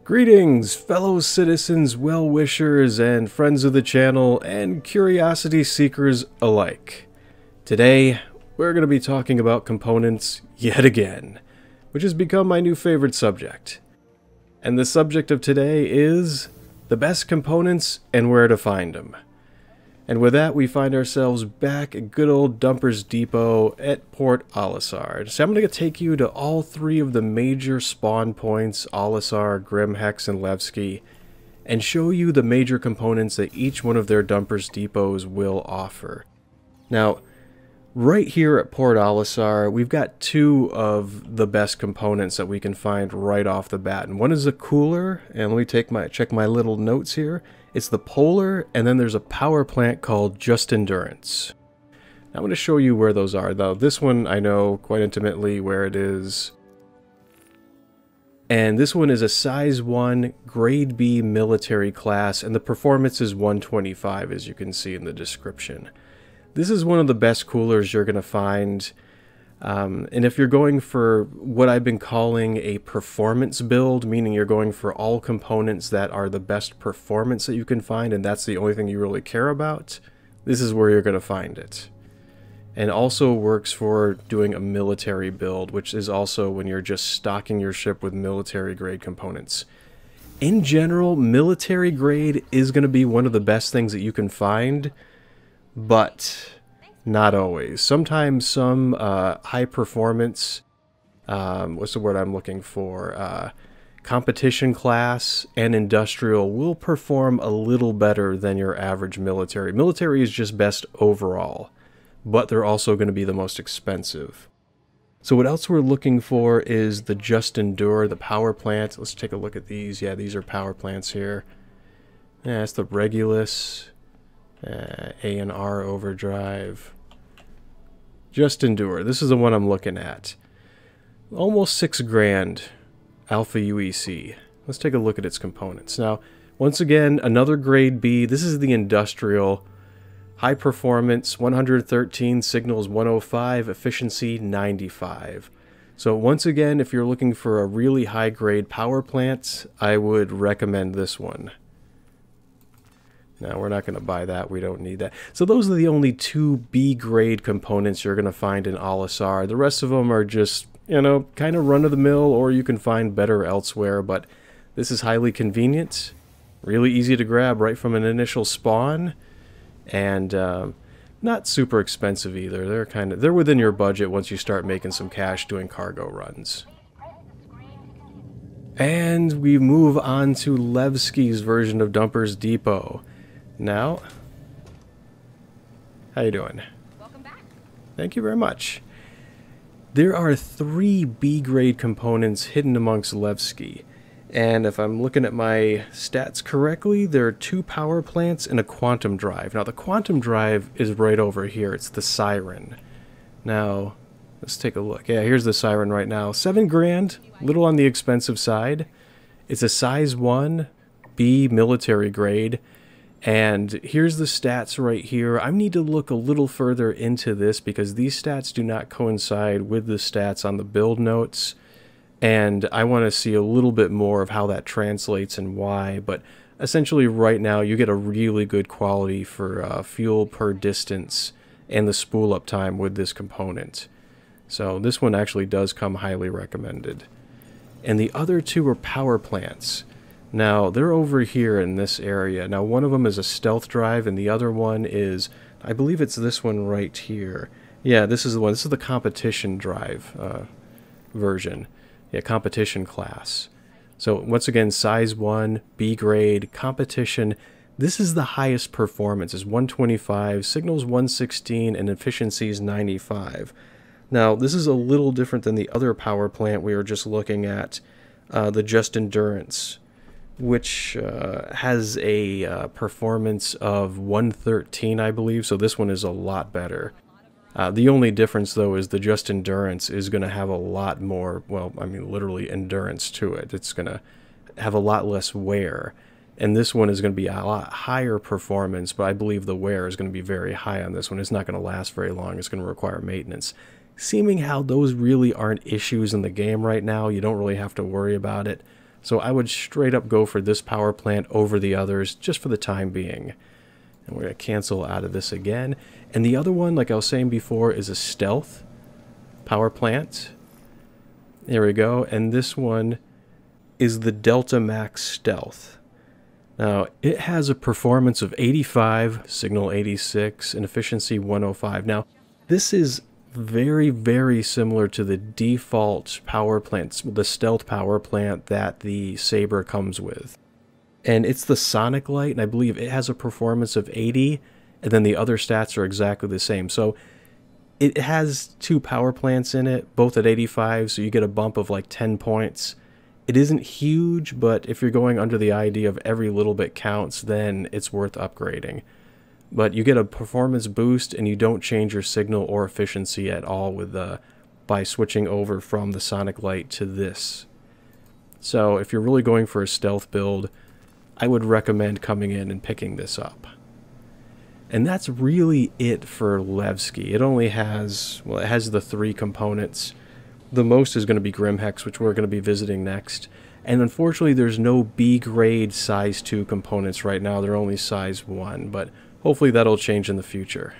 Greetings, fellow citizens, well-wishers, and friends of the channel, and curiosity seekers alike. Today, we're going to be talking about components yet again, which has become my new favorite subject. And the subject of today is the best components and where to find them. And with that, we find ourselves back at good old Dumpers Depot at Port Olisar. So I'm going to take you to all three of the major spawn points, Olisar, Grim, Hex, and Levski, and show you the major components that each one of their Dumpers Depots will offer. Now, right here at Port Olisar, we've got two of the best components that we can find right off the bat. And one is a cooler, and let me check my little notes here. It's the Polar, and then there's a power plant called Just Endurance. I'm going to show you where those are, though. This one I know quite intimately where it is. And this one is a size 1, grade B military class, and the performance is 125, as you can see in the description. This is one of the best coolers you're going to find. And if you're going for what I've been calling a performance build, meaning you're going for all components that are the best performance that you can find, and that's the only thing you really care about, this is where you're going to find it. And also works for doing a military build, which is also when you're just stocking your ship with military grade components. In general, military grade is going to be one of the best things that you can find, but not always. Sometimes some high performance, what's the word I'm looking for? Competition class and industrial will perform a little better than your average military. Military is just best overall, but they're also going to be the most expensive. So what else we're looking for is the Just Endure, the power plant. Let's take a look at these. Yeah, these are power plants here. Yeah, it's the Regulus, A and R overdrive. Just Endure. This is the one I'm looking at. Almost $6,000 Alpha UEC. Let's take a look at its components. Now, once again, another grade B. This is the industrial. High performance, 113, signals 105, efficiency 95. So once again, if you're looking for a really high grade power plant, I would recommend this one. No, we're not going to buy that. We don't need that. So those are the only two B-grade components you're going to find in Olisar. The rest of them are just, you know, kind of run-of-the-mill, or you can find better elsewhere. But this is highly convenient, really easy to grab right from an initial spawn, and not super expensive either. They're within your budget once you start making some cash doing cargo runs. And we move on to Levski's version of Dumpers Depot. Now, how you doing? Welcome back. Thank you very much. There are 3 B-grade components hidden amongst Levski, and if I'm looking at my stats correctly, there are 2 power plants and a quantum drive. Now, the quantum drive is right over here. It's the Siren. Now, let's take a look. Yeah, here's the Siren right now. $7,000, little on the expensive side. It's a size 1 B military grade. And here's the stats right here. I need to look a little further into this because these stats do not coincide with the stats on the build notes. And I want to see a little bit more of how that translates and why. But essentially right now you get a really good quality for fuel per distance and the spool up time with this component. So this one actually does come highly recommended. And the other 2 are power plants. Now, they're over here in this area. Now, one of them is a stealth drive, and the other one is, I believe it's this one right here. Yeah, this is the one. This is the competition drive version. Yeah, competition class. So, once again, size 1, B grade, competition. This is the highest performance. It's 125, signals 116, and efficiency is 95. Now, this is a little different than the other power plant we were just looking at, the Just Endurance, which has a performance of 113, I believe, so this one is a lot better. The only difference, though, is the Just Endurance is going to have a lot more, well, I mean, literally endurance to it. It's going to have a lot less wear, and this one is going to be a lot higher performance, but I believe the wear is going to be very high on this one. It's not going to last very long. It's going to require maintenance. Seeming how those really aren't issues in the game right now, you don't really have to worry about it. So I would straight up go for this power plant over the others just for the time being. And we're going to cancel out of this again. And the other one, like I was saying before, is a stealth power plant. There we go. And this one is the Delta Max Stealth. Now, it has a performance of 85, signal 86, and efficiency 105. Now, this is very, very similar to the default power plants, the stealth power plant that the Saber comes with. And it's the Sonic Light, and I believe it has a performance of 80, and then the other stats are exactly the same. So it has two power plants in it, both at 85, so you get a bump of like 10 points. It isn't huge, but if you're going under the idea of every little bit counts, then it's worth upgrading. But you get a performance boost, and you don't change your signal or efficiency at all with by switching over from the Sonic Light to this. So if you're really going for a stealth build, I would recommend coming in and picking this up. And that's really it for Levski. It only has, well, it has the 3 components. The most is going to be Grimhex, which we're going to be visiting next. And unfortunately, there's no B-grade size 2 components right now. They're only size 1, but hopefully that'll change in the future.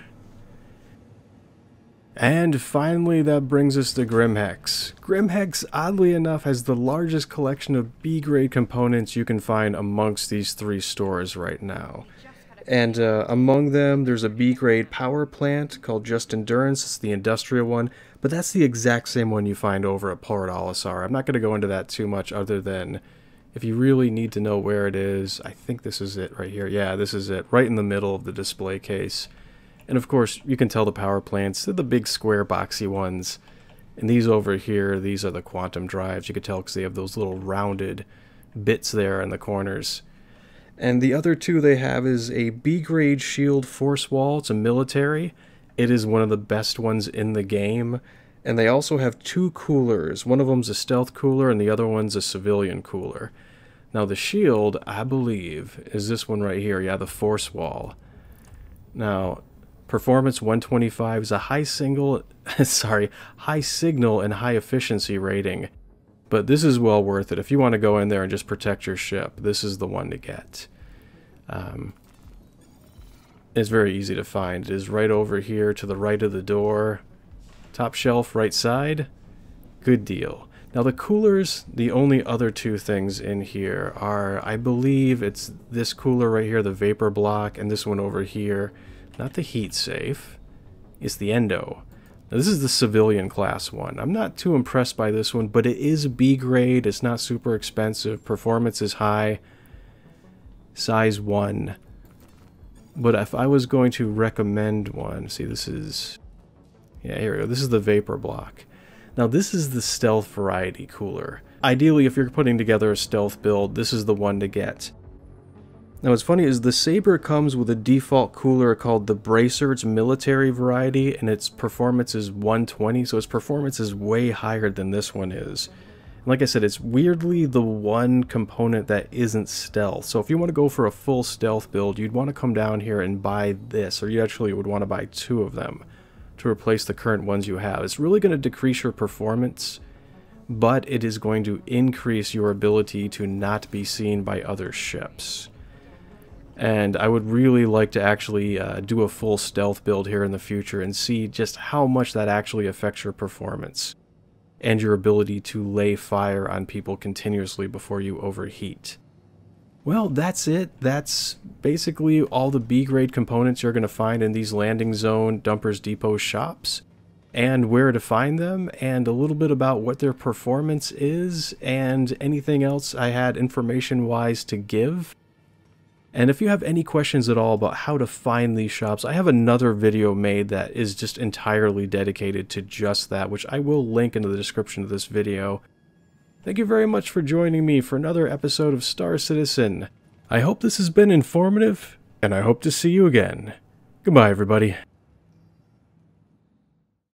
And finally, that brings us to Grimhex. Grimhex, oddly enough, has the largest collection of B-grade components you can find amongst these 3 stores right now. And among them, there's a B-grade power plant called Just Endurance. It's the industrial one, but that's the exact same one you find over at Port Olisar. I'm not going to go into that too much other than if you really need to know where it is. I think this is it right here. Yeah, this is it, right in the middle of the display case. And of course, you can tell the power plants, they're the big square boxy ones. And these over here, these are the quantum drives. You can tell because they have those little rounded bits there in the corners. And the other 2 they have is a B-grade shield force wall. It's a military. It is one of the best ones in the game. And they also have 2 coolers. One of them's a stealth cooler and the other one's a civilian cooler. Now the shield, I believe, is this one right here. Yeah, the force wall. Now, performance 125 is a high signal and high efficiency rating. But this is well worth it. If you want to go in there and just protect your ship, this is the one to get. It's very easy to find. It is right over here to the right of the door. Top shelf, right side. Good deal. Now the coolers, the only other 2 things in here are, I believe it's this cooler right here, the vapor block, and this one over here. Not the heat safe. It's the endo. Now, this is the civilian class one. I'm not too impressed by this one, but it is B grade. It's not super expensive. Performance is high. Size 1. But if I was going to recommend one, see, this is, yeah, here we go. This is the vapor block. Now, this is the stealth variety cooler. Ideally, if you're putting together a stealth build, this is the one to get. Now what's funny is the Saber comes with a default cooler called the Bracer. It's military variety, and its performance is 120, so its performance is way higher than this one is. And like I said, it's weirdly the one component that isn't stealth. So if you want to go for a full stealth build, you'd want to come down here and buy this, or you actually would want to buy 2 of them to replace the current ones you have. It's really going to decrease your performance, but it is going to increase your ability to not be seen by other ships. And I would really like to actually do a full stealth build here in the future and see just how much that actually affects your performance and your ability to lay fire on people continuously before you overheat. Well, that's it. That's basically all the B-grade components you're going to find in these landing zone, dumpers, depot shops, and where to find them, and a little bit about what their performance is, and anything else I had information-wise to give. And if you have any questions at all about how to find these shops, I have another video made that is just entirely dedicated to just that, which I will link in the description of this video. Thank you very much for joining me for another episode of Star Citizen. I hope this has been informative, and I hope to see you again. Goodbye, everybody.